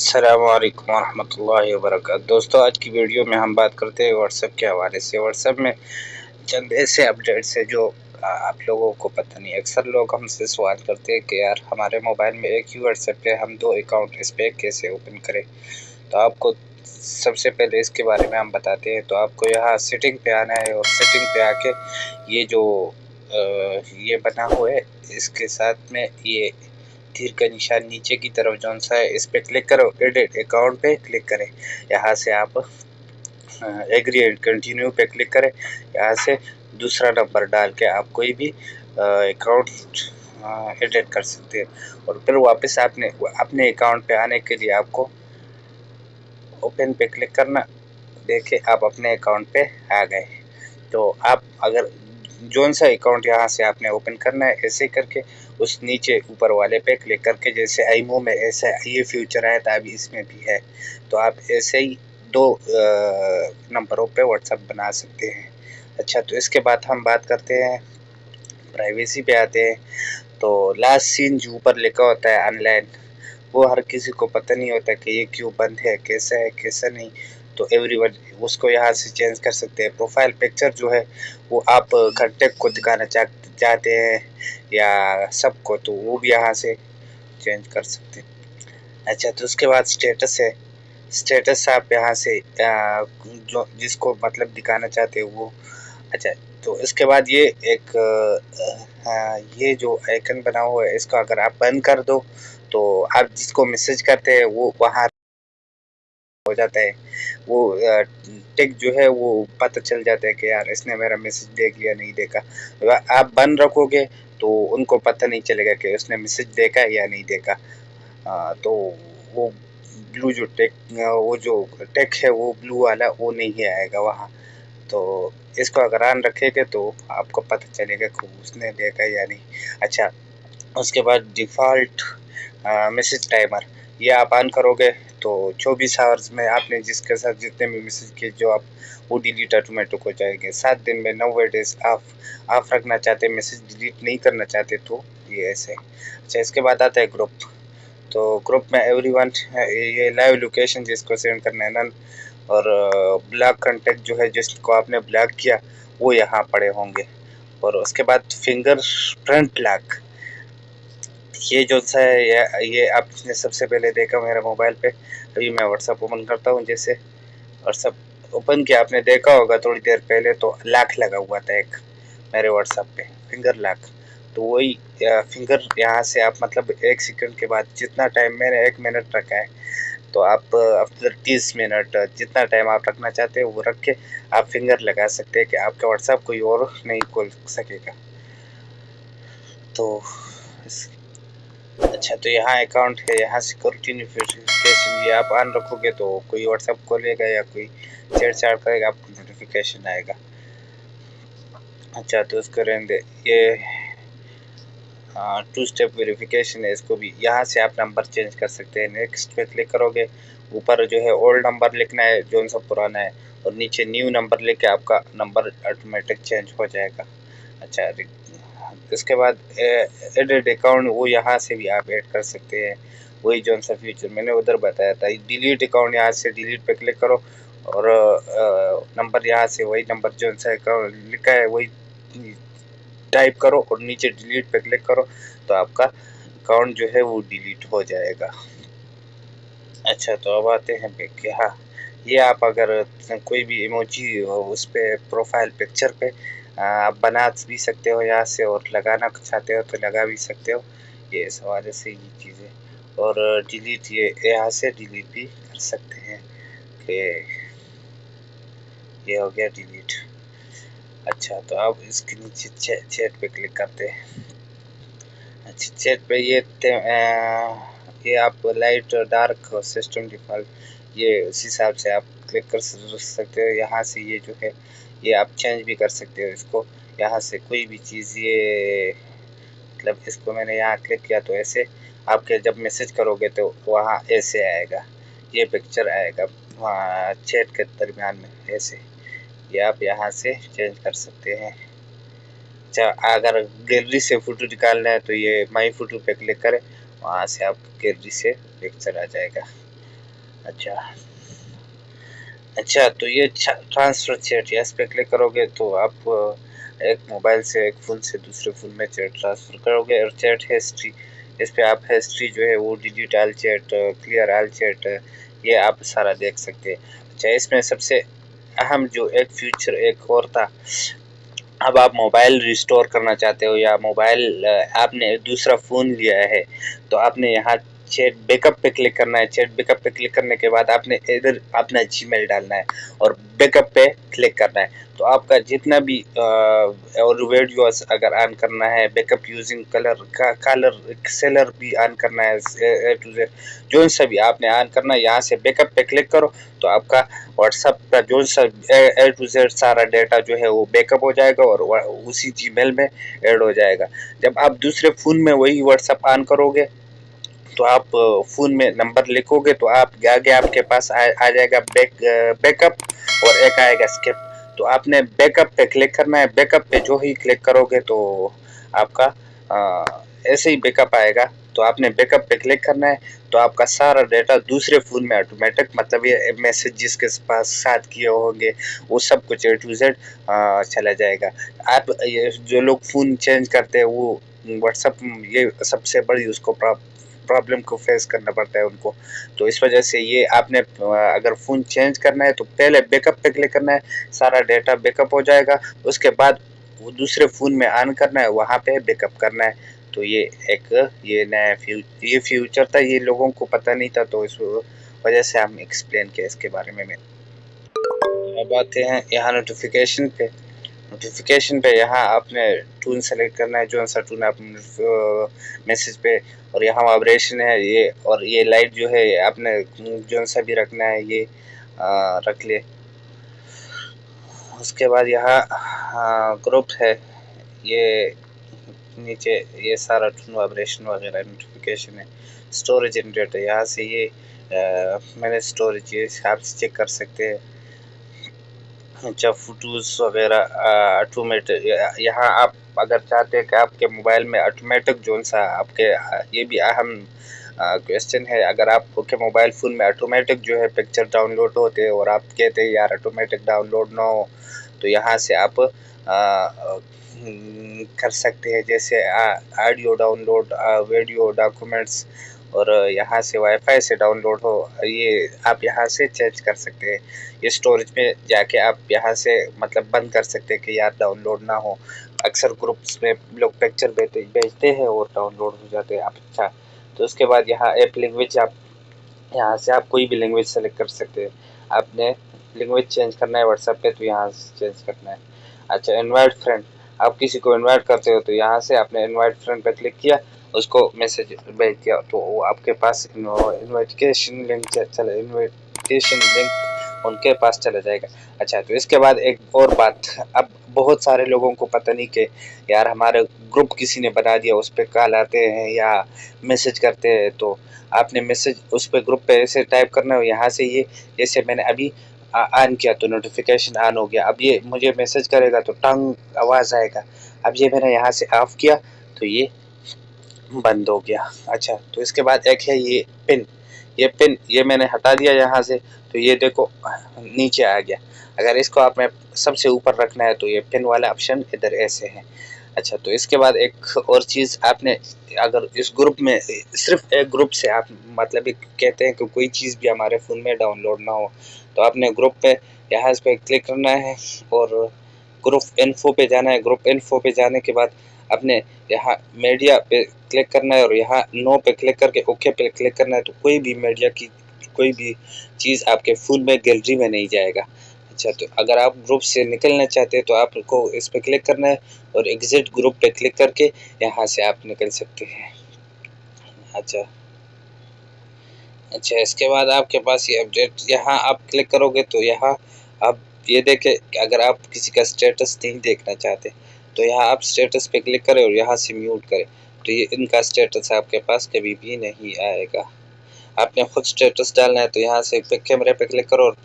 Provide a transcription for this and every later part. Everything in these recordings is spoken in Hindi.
अस्सलाम वालेकुम रहमतुल्लाहि व बरकातहू। दोस्तों, आज की वीडियो में हम बात करते हैं व्हाट्सएप के हवाले से। व्हाट्सएप में चंद ऐसे अपडेट्स है जो आप लोगों को पता नहीं। अक्सर लोग हमसे सवाल करते हैं कि यार हमारे मोबाइल में एक ही व्हाट्सएप पे हम दो अकाउंट इस पे कैसे ओपन करें। तो आपको सबसे पहले इसके बारे में हम बताते हैं। तो आपको यहाँ सेटिंग पे आना है और सेटिंग पे आके ये जो ये बना हुआ है इसके साथ में ये तीर का निशान नीचे की तरफ जौन सा है इस पे क्लिक करो, एडिट अकाउंट पे क्लिक करें। यहाँ से आप एग्री एंड कंटिन्यू पे क्लिक करें। यहाँ से दूसरा नंबर डाल के आप कोई भी अकाउंट एडिट कर सकते हैं। और फिर वापस आपने अपने अकाउंट पे आने के लिए आपको ओपन पे क्लिक करना। देखिए आप अपने अकाउंट पे आ गए। तो आप अगर जौन सा अकाउंट यहाँ से आपने ओपन करना है ऐसे करके उस नीचे ऊपर वाले पे क्लिक करके, जैसे आईमो में ऐसा ये फ्यूचर आया था अभी इसमें भी है, तो आप ऐसे ही दो नंबरों पे व्हाट्सएप बना सकते हैं। अच्छा, तो इसके बाद हम बात करते हैं प्राइवेसी पे आते हैं। तो लास्ट सीन जो ऊपर लिखा होता है ऑनलाइन, वो हर किसी को पता नहीं होता कि ये क्यों बंद है, कैसा नहीं। तो एवरीवन उसको यहाँ से चेंज कर सकते हैं। प्रोफाइल पिक्चर जो है वो आप कांटेक्ट को दिखाना चाहते हैं या सबको, तो वो भी यहाँ से चेंज कर सकते हैं। अच्छा, तो उसके बाद स्टेटस है। स्टेटस आप यहाँ से जो जिसको मतलब दिखाना चाहते हो वो। अच्छा, तो इसके बाद ये एक ये जो आइकन बना हुआ है इसको अगर आप बंद कर दो तो आप जिसको मैसेज करते हैं वो वहाँ हो जाता है। वो टिक जो है वो पता चल जाता है कि यार इसने मेरा मैसेज देख लिया नहीं देखा। आप बंद रखोगे तो उनको पता नहीं चलेगा कि उसने मैसेज देखा या नहीं देखा। तो वो ब्लू जो टेक है वो ब्लू वाला वो नहीं आएगा वहाँ। तो इसको अगर ऑन रखेंगे तो आपको पता चलेगा कि उसने देखा या नहीं। अच्छा, उसके बाद डिफ़ॉल्ट मैसेज टाइमर ये आप ऑन करोगे तो 24 आवर्स में आपने जिसके साथ जितने भी मैसेज किए जो आप वो डिलीट ऑटोमेटिक हो जाएंगे। 7 दिन में 90 डेज ऑफ रखना चाहते, मैसेज डिलीट नहीं करना चाहते तो ये ऐसे। अच्छा, इसके बाद आता है ग्रुप। तो ग्रुप में एवरीवन ये लाइव लोकेशन जिसको सेंड करना है नन, और ब्लॉक कांटेक्ट जो है जिसको आपने ब्लॉक किया वो यहाँ पड़े होंगे। और उसके बाद फिंगर प्रिंट लॉक ये जो सा है ये आपने सबसे पहले देखा मेरे मोबाइल पे। अभी मैं व्हाट्सएप ओपन करता हूँ। जैसे व्हाट्सएप ओपन किया आपने देखा होगा थोड़ी देर पहले, तो लॉक लगा हुआ था एक मेरे व्हाट्सएप पे, फिंगर लॉक। तो वही फिंगर यहाँ से आप मतलब 1 सेकंड के बाद जितना टाइम मैंने 1 मिनट रखा है, तो आप आफ्टर 30 मिनट जितना टाइम आप रखना चाहते हो वो रख के आप फिंगर लगा सकते हैं कि आपका व्हाट्सएप कोई और नहीं खोल सकेगा। तो अच्छा, तो यहाँ अकाउंट है, यहाँ सिक्योरिटी नोटिफिकेशन ये आप ऑन रखोगे तो कोई व्हाट्सएप खोलेगा या कोई छेड़छाड़ करेगा आपको नोटिफिकेशन आएगा। अच्छा, तो उसको रहने दे। ये 2 स्टेप वेरिफिकेशन है, इसको भी यहाँ से आप नंबर चेंज कर सकते हैं। नेक्स्ट पे क्लिक करोगे, ऊपर जो है ओल्ड नंबर लिखना है जो सा पुराना है, और नीचे न्यू नंबर लेके आपका नंबर ऑटोमेटिक चेंज हो जाएगा। अच्छा, इसके बाद एडिट अकाउंट वो यहाँ से भी आप ऐड कर सकते हैं। वही जो सा फीचर मैंने उधर बताया था। डिलीट अकाउंट यहाँ से डिलीट पे क्लिक करो और नंबर यहाँ से वही नंबर जो सा अकाउंट लिखा है वही टाइप करो और नीचे डिलीट पे क्लिक करो तो आपका अकाउंट जो है वो डिलीट हो जाएगा। अच्छा, तो अब आते हैं बैक। हाँ, ये आप अगर कोई भी इमोजी उस पे प्रोफाइल पिक्चर पे आप बना भी सकते हो यहाँ से, और लगाना चाहते हो तो लगा भी सकते हो। ये इस हवाले से ये चीज़ें, और डिलीट ये यहाँ से डिलीट भी कर सकते हैं कि ये हो गया डिलीट। अच्छा, तो अब इसके नीचे चैट पे क्लिक करते हैं। अच्छा, चैट पे ये आप लाइट डार्क सिस्टम डिफ़ॉल्ट ये उस हिसाब से आप क्लिक कर सकते हो। यहाँ से ये जो है ये आप चेंज भी कर सकते हो इसको। यहाँ से कोई भी चीज़ ये मतलब इसको मैंने यहाँ क्लिक किया तो ऐसे आपके जब मैसेज करोगे तो वहाँ ऐसे आएगा, ये पिक्चर आएगा वहाँ चैट के दरमियान में ऐसे। ये आप यहाँ से चेंज कर सकते हैं। अच्छा, अगर गैलरी से फ़ोटो निकालना है तो ये माई फ़ोटो पे क्लिक करें, वहाँ से आप गैलरी से पिक्चर आ जाएगा। अच्छा अच्छा, तो ये ट्रांसफर चैट, इस पे क्लिक करोगे तो आप एक मोबाइल से एक फ़ोन से दूसरे फ़ोन में चैट ट्रांसफ़र करोगे। और चैट हिस्ट्री, इस पे आप हिस्ट्री जो है वो delete all chat, clear all chat, ये आप सारा देख सकते हैं। अच्छा, इसमें सबसे अहम जो एक फीचर एक और था, अब आप मोबाइल रिस्टोर करना चाहते हो या मोबाइल आपने दूसरा फ़ोन लिया है, तो आपने यहाँ चैट बैकअप पे क्लिक करना है। चैट बैकअप पे क्लिक करने के बाद आपने इधर अपना जीमेल डालना है और बैकअप पे क्लिक करना है। तो आपका जितना भी और वीडियोस अगर ऑन करना है, बैकअप यूजिंग कलर सेलर भी ऑन करना है, ए टू जेड जो सा भी आपने ऑन करना है, यहाँ से बैकअप पे क्लिक करो तो आपका व्हाट्सएप का जो सा ए टू जेड सारा डाटा जो है वो बैकअप हो जाएगा और उसी जीमेल में ऐड हो जाएगा। जब आप दूसरे फ़ोन में वही व्हाट्सएप ऑन करोगे तो आप फ़ोन में नंबर लिखोगे तो आप आगे आपके पास आ जाएगा बैकअप और एक आएगा स्किप। तो आपने बैकअप पे क्लिक करना है। बैकअप पे जो ही क्लिक करोगे तो आपका ऐसे ही बैकअप आएगा। तो आपने बैकअप पे क्लिक करना है तो आपका सारा डाटा दूसरे फ़ोन में ऑटोमेटिक, मतलब ये मैसेज जिसके पास साथ किए होंगे वो सब कुछ ए टू जेड चला जाएगा। आप ये जो लोग फ़ोन चेंज करते हैं वो व्हाट्सएप, ये सबसे बड़ी उसको प्रॉब्लम को फेस करना पड़ता है उनको। तो इस वजह से ये आपने अगर फ़ोन चेंज करना है तो पहले बैकअप पे क्लिक करना है, सारा डाटा बैकअप हो जाएगा। उसके बाद वो दूसरे फ़ोन में ऑन करना है, वहाँ पे बैकअप करना है। तो ये एक ये नया ये फ्यूचर था, ये लोगों को पता नहीं था, तो इस वजह से हम एक्सप्लेन किया इसके बारे में। अब आते हैं यहाँ नोटिफिकेशन पे। नोटिफिकेशन पे यहाँ आपने टून सेलेक्ट करना है, जो सा टून आप मैसेज पे, और यहाँ वाइब्रेशन है ये, और ये लाइट जो है आपने जो सा भी रखना है ये रख ले। उसके बाद यहाँ ग्रुप है, ये नीचे ये सारा टून वाइब्रेशन वगैरह नोटिफिकेशन है। स्टोरेज जनरेटर, यहाँ से ये मैंने स्टोरेज ये आप चेक कर सकते हैं। अच्छा, फोटोज़ वगैरह ऑटोमेटिक, यहाँ आप अगर चाहते हैं कि आपके मोबाइल में ऑटोमेटिक जो सा आपके ये भी अहम क्वेश्चन है, अगर आपके मोबाइल फ़ोन में ऑटोमेटिक जो है पिक्चर डाउनलोड होते हैं और आप कहते हैं यार ऑटोमेटिक डाउनलोड ना हो, तो यहाँ से आप कर सकते हैं, जैसे ऑडियो डाउनलोड, वीडियो डॉक्यूमेंट्स, और यहाँ से वाईफाई से डाउनलोड हो, ये आप यहाँ से चेंज कर सकते हैं। ये स्टोरेज में जाके आप यहाँ से मतलब बंद कर सकते हैं कि यार डाउनलोड ना हो। अक्सर ग्रुप्स में लोग पिक्चर भेजते हैं और डाउनलोड हो जाते हैं। आप अच्छा, तो उसके बाद यहाँ ऐप लैंग्वेज, आप यहाँ से आप कोई भी लैंग्वेज सेलेक्ट कर सकते हैं। आपने लैंग्वेज चेंज करना है व्हाट्सएप पे तो यहाँ से चेंज करना है। अच्छा, इनवाइट फ्रेंड, आप किसी को इनवाइट करते हो तो यहाँ से आपने इनवाइट फ्रेंड पे क्लिक किया, उसको मैसेज भेज दिया तो वो आपके पास इनविटेशन लिंक उनके पास चला जाएगा। अच्छा, तो इसके बाद एक और बात, अब बहुत सारे लोगों को पता नहीं कि यार हमारे ग्रुप किसी ने बना दिया, उस पर कॉल आते हैं या मैसेज करते हैं, तो आपने मैसेज उस पर ग्रुप पे ऐसे टाइप करना है। यहाँ से ये जैसे मैंने अभी ऑन किया तो नोटिफिकेशन ऑन हो गया, अब ये मुझे मैसेज करेगा तो टंग आवाज़ आएगा। अब ये मैंने यहाँ से ऑफ किया तो ये बंद हो गया। अच्छा, तो इसके बाद एक है ये पिन, ये मैंने हटा दिया यहाँ से, तो ये देखो नीचे आ गया। अगर इसको आपने सबसे ऊपर रखना है तो ये पिन वाला ऑप्शन इधर ऐसे है। अच्छा, तो इसके बाद एक और चीज़, आपने अगर इस ग्रुप में सिर्फ एक ग्रुप से आप मतलब कहते हैं कि कोई चीज़ भी हमारे फ़ोन में डाउनलोड ना हो, तो आपने ग्रुप पे यहाँ इस पर क्लिक करना है और ग्रुप इन्फो पे जाना है। ग्रुप इन्फो पे जाने के बाद अपने यहाँ मीडिया पे क्लिक करना है और यहाँ नो पे क्लिक करके ओके पे क्लिक करना है, तो कोई भी मीडिया की कोई भी चीज़ आपके फ़ोन में गैलरी में नहीं जाएगा। अच्छा, तो अगर आप ग्रुप से निकलना चाहते हैं तो आपको इस पे क्लिक करना है और एग्जिट ग्रुप पे क्लिक करके यहाँ से आप निकल सकते हैं। अच्छा अच्छा, इसके बाद आपके पास ये अपडेट, यहाँ आप क्लिक करोगे तो यहाँ आप ये देखें कि अगर आप किसी का स्टेटस नहीं देखना चाहते तो यहाँ आप स्टेटस पे क्लिक करें और यहाँ से म्यूट करें, तो ये इनका स्टेटस आपके पास कभी भी नहीं आएगा। आपने खुद स्टेटस डालना है तो यहाँ से कैमरे पे क्लिक करो और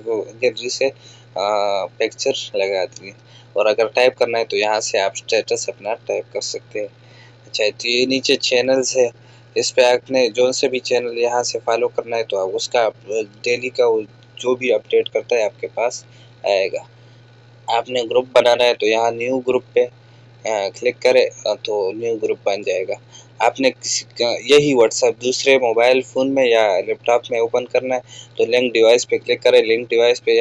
गैलरी से पिक्चर लगा दिए, और अगर टाइप करना है तो यहाँ से आप स्टेटस अपना टाइप कर सकते हैं। अच्छा, तो ये नीचे चैनल्स है, इस पे आपने जो से भी चैनल यहाँ से फॉलो करना है तो आप उसका डेली का जो भी अपडेट करता है आपके पास आएगा। आपने ग्रुप बनाना है तो यहाँ न्यू ग्रुप पे क्लिक करें तो न्यू ग्रुप बन जाएगा। आपने किसी का यही व्हाट्सएप दूसरे मोबाइल फ़ोन में या लैपटॉप में ओपन करना है तो लिंक डिवाइस पे क्लिक करें। लिंक डिवाइस पे